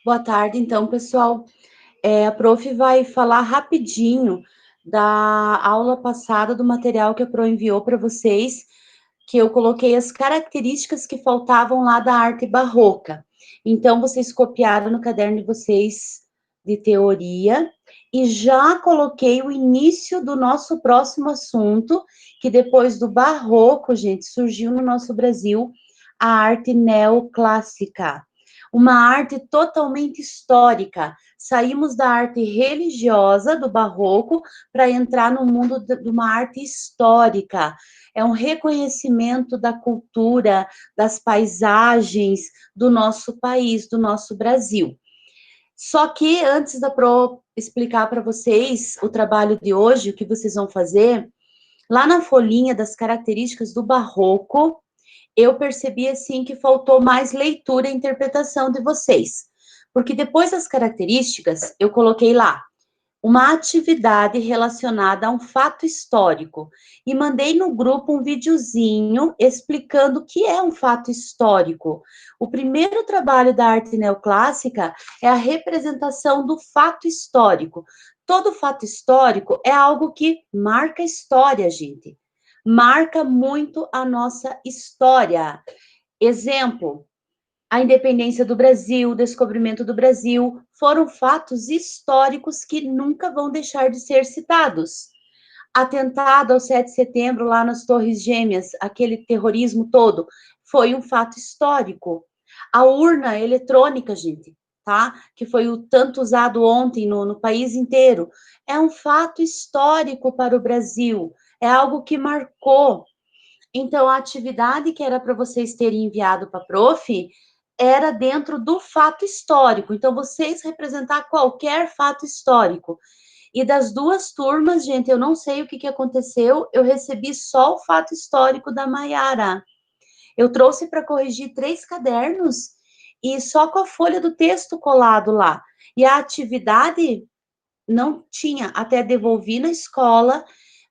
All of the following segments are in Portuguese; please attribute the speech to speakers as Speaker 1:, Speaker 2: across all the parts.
Speaker 1: Boa tarde, então, pessoal. A prof vai falar rapidinho da aula passada do material que a Pro enviou para vocês, que eu coloquei as características que faltavam lá da arte barroca. Então, vocês copiaram no caderno de vocês de teoria e já coloquei o início do nosso próximo assunto, que depois do barroco, gente, surgiu no nosso Brasil a arte neoclássica. Uma arte totalmente histórica. Saímos da arte religiosa, do barroco, para entrar no mundo de uma arte histórica. É um reconhecimento da cultura, das paisagens do nosso país, do nosso Brasil. Só que antes da Pro explicar para vocês o trabalho de hoje, o que vocês vão fazer, lá na folhinha das características do barroco, eu percebi assim que faltou mais leitura e interpretação de vocês. Porque depois das características, eu coloquei lá uma atividade relacionada a um fato histórico e mandei no grupo um videozinho explicando o que é um fato histórico. O primeiro trabalho da arte neoclássica é a representação do fato histórico. Todo fato histórico é algo que marca a história, gente. Marca muito a nossa história. Exemplo, a independência do Brasil, o descobrimento do Brasil, foram fatos históricos que nunca vão deixar de ser citados. Atentado ao 7 de setembro, lá nas Torres Gêmeas, aquele terrorismo todo, foi um fato histórico. A urna eletrônica, gente, tá? Que foi o tanto usado ontem no país inteiro, é um fato histórico para o Brasil, é algo que marcou. Então, a atividade que era para vocês terem enviado para a prof era dentro do fato histórico. Então, vocês representar qualquer fato histórico. E das duas turmas, gente, eu não sei o que aconteceu, eu recebi só o fato histórico da Maiara. Eu trouxe para corrigir 3 cadernos e só com a folha do texto colado lá. E a atividade não tinha, até devolvi na escola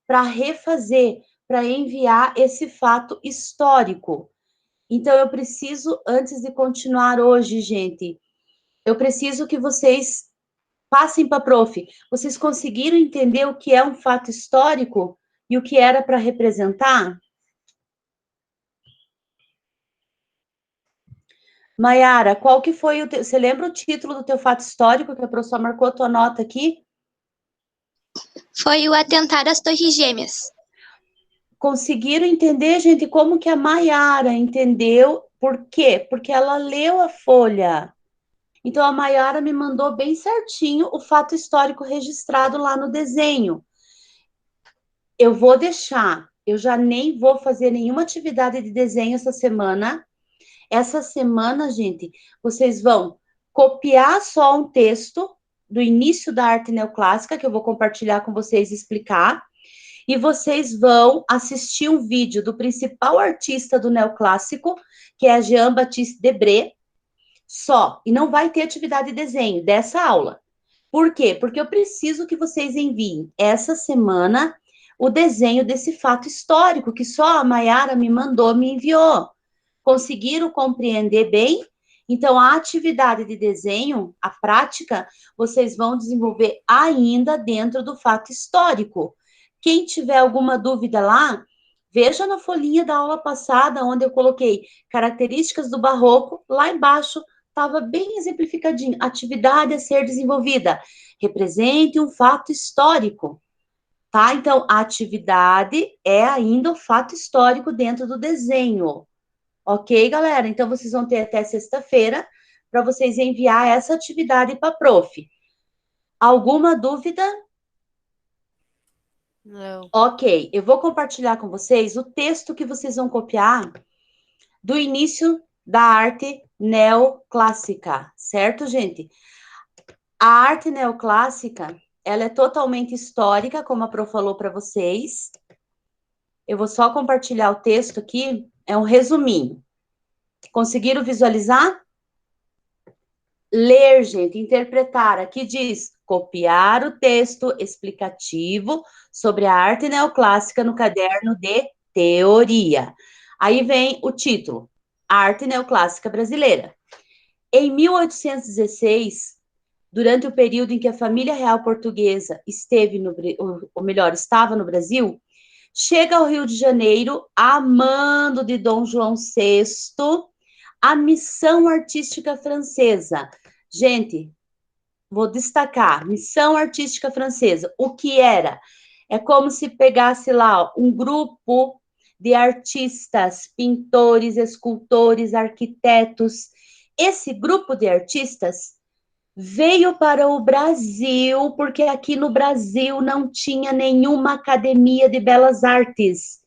Speaker 1: para refazer, para enviar esse fato histórico. Então, eu preciso, antes de continuar hoje, gente, eu preciso que vocês passem para a prof. Vocês conseguiram entender o que é um fato histórico e o que era para representar? Maiara, qual que foi o teu... Você lembra o título do teu fato histórico que a professora marcou a tua nota aqui?
Speaker 2: Foi o atentado às Torres Gêmeas.
Speaker 1: Conseguiram entender, gente, como que a Maiara entendeu? Por quê? Porque ela leu a folha. Então, a Maiara me mandou bem certinho o fato histórico registrado lá no desenho. Eu vou deixar, eu já nem vou fazer nenhuma atividade de desenho essa semana. Essa semana, gente, vocês vão copiar só um texto do início da arte neoclássica, que eu vou compartilhar com vocês e explicar. E vocês vão assistir um vídeo do principal artista do neoclássico, que é Jean-Baptiste Debré, só. E não vai ter atividade de desenho dessa aula. Por quê? Porque eu preciso que vocês enviem essa semana o desenho desse fato histórico que só a Maiara me mandou, me enviou. Conseguiram compreender bem? Então, a atividade de desenho, a prática, vocês vão desenvolver ainda dentro do fato histórico. Quem tiver alguma dúvida lá, veja na folhinha da aula passada, onde eu coloquei características do barroco, lá embaixo estava bem exemplificadinho, atividade a ser desenvolvida. Represente um fato histórico, tá? Então, a atividade é ainda o fato histórico dentro do desenho. Ok, galera? Então, vocês vão ter até sexta-feira para vocês enviar essa atividade para a prof. Alguma dúvida?
Speaker 3: Não.
Speaker 1: Ok, eu vou compartilhar com vocês o texto que vocês vão copiar do início da arte neoclássica, certo, gente? A arte neoclássica, ela é totalmente histórica, como a Pro falou para vocês. Eu vou só compartilhar o texto aqui, é um resuminho. Conseguiram visualizar? Ler, gente, interpretar. Aqui diz copiar o texto explicativo sobre a arte neoclássica no caderno de teoria. Aí vem o título, Arte Neoclássica Brasileira. Em 1816, durante o período em que a família real portuguesa estava no Brasil, chega ao Rio de Janeiro, a mando de Dom João VI, a missão artística francesa. Gente, vou destacar, missão artística francesa. O que era? É como se pegasse lá um grupo de artistas, pintores, escultores, arquitetos. Esse grupo de artistas veio para o Brasil, porque aqui no Brasil não tinha nenhuma academia de belas artes.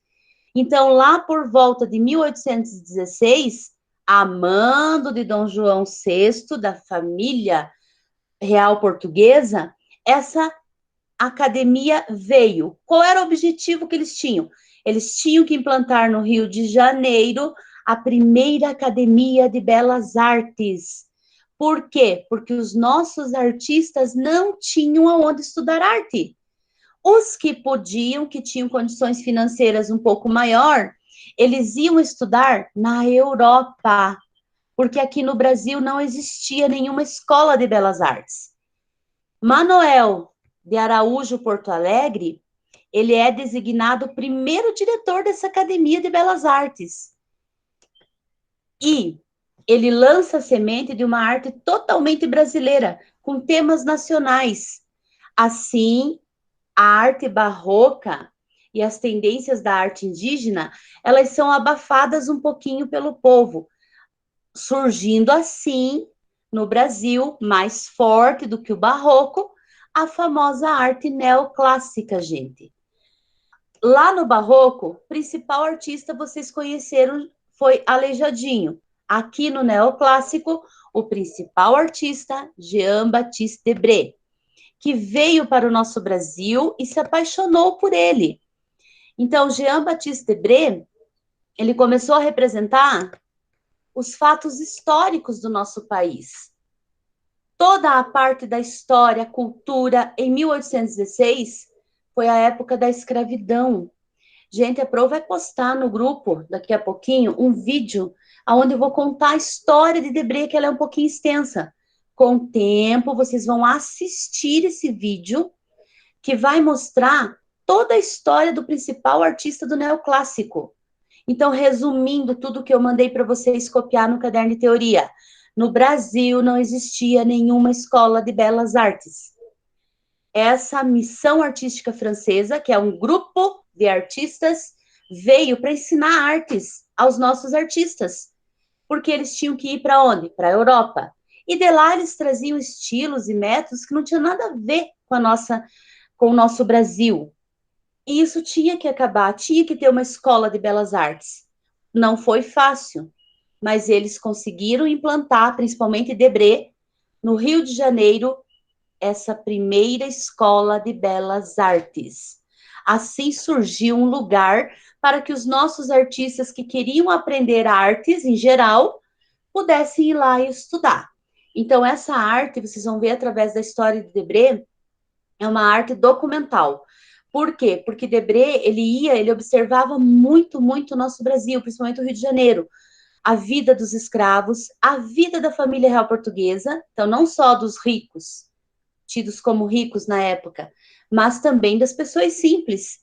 Speaker 1: Então, lá por volta de 1816, a mando de Dom João VI, da família real portuguesa, essa academia veio. Qual era o objetivo que eles tinham? Eles tinham que implantar no Rio de Janeiro a primeira academia de belas artes. Por quê? Porque os nossos artistas não tinham aonde estudar arte. Os que podiam, que tinham condições financeiras um pouco maior, eles iam estudar na Europa, porque aqui no Brasil não existia nenhuma escola de belas artes. Manuel de Araújo Porto Alegre, ele é designado o primeiro diretor dessa Academia de Belas Artes. E ele lança a semente de uma arte totalmente brasileira, com temas nacionais. Assim, a arte barroca e as tendências da arte indígena, elas são abafadas um pouquinho pelo povo, surgindo assim, no Brasil, mais forte do que o barroco, a famosa arte neoclássica, gente. Lá no barroco, o principal artista vocês conheceram foi Aleijadinho. Aqui no neoclássico, o principal artista, Jean-Baptiste Debré, que veio para o nosso Brasil e se apaixonou por ele. Então, Jean-Baptiste Debré, ele começou a representar os fatos históricos do nosso país. Toda a parte da história, cultura, em 1816, foi a época da escravidão. Gente, a Pro vai postar no grupo, daqui a pouquinho, um vídeo onde eu vou contar a história de Debré, que ela é um pouquinho extensa. Com o tempo, vocês vão assistir esse vídeo, que vai mostrar toda a história do principal artista do neoclássico. Então, resumindo tudo que eu mandei para vocês copiar no caderno de teoria, no Brasil não existia nenhuma escola de belas artes. Essa missão artística francesa, que é um grupo de artistas, veio para ensinar artes aos nossos artistas, porque eles tinham que ir para onde? Para a Europa. E de lá eles traziam estilos e métodos que não tinham nada a ver com o nosso Brasil. E isso tinha que acabar, tinha que ter uma escola de belas artes. Não foi fácil, mas eles conseguiram implantar, principalmente Debré, no Rio de Janeiro, essa primeira escola de belas artes. Assim surgiu um lugar para que os nossos artistas que queriam aprender artes em geral pudessem ir lá e estudar. Então, essa arte, vocês vão ver através da história de Debré, é uma arte documental. Por quê? Porque Debré, ele observava muito, muito o nosso Brasil, principalmente o Rio de Janeiro, a vida dos escravos, a vida da família real portuguesa, então não só dos ricos, tidos como ricos na época, mas também das pessoas simples.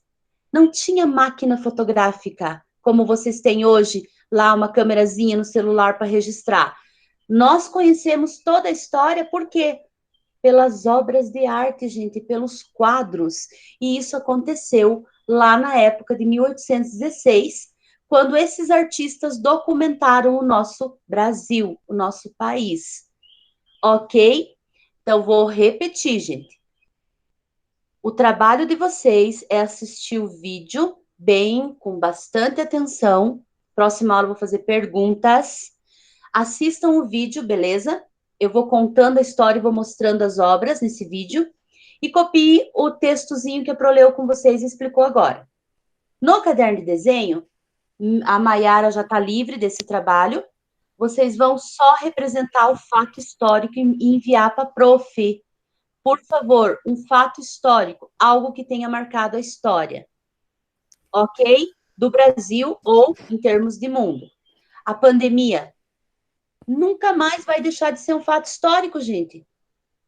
Speaker 1: Não tinha máquina fotográfica, como vocês têm hoje, lá uma câmerazinha no celular para registrar. Nós conhecemos toda a história, por quê? Pelas obras de arte, gente, pelos quadros. E isso aconteceu lá na época de 1816, quando esses artistas documentaram o nosso Brasil, o nosso país. Ok? Então, vou repetir, gente. O trabalho de vocês é assistir o vídeo bem, com bastante atenção. Próxima aula eu vou fazer perguntas. Assistam o vídeo, beleza? Eu vou contando a história e vou mostrando as obras nesse vídeo. E copie o textozinho que a Pro leu com vocês e explicou agora. No caderno de desenho, a Maiara já está livre desse trabalho. Vocês vão só representar o fato histórico e enviar para a prof. Por favor, um fato histórico, algo que tenha marcado a história. Ok? Do Brasil ou em termos de mundo. A pandemia nunca mais vai deixar de ser um fato histórico, gente.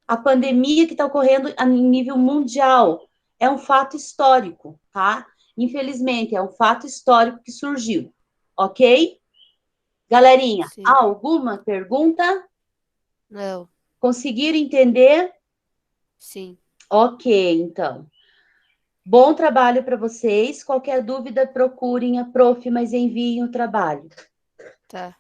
Speaker 1: A pandemia que está ocorrendo em nível mundial é um fato histórico, tá? Infelizmente, é um fato histórico que surgiu, ok? Galerinha,
Speaker 3: Sim.
Speaker 1: há alguma pergunta?
Speaker 3: Não.
Speaker 1: Conseguiram entender?
Speaker 3: Sim.
Speaker 1: Ok, então. Bom trabalho para vocês. Qualquer dúvida, procurem a prof, mas enviem o trabalho.
Speaker 3: Tá.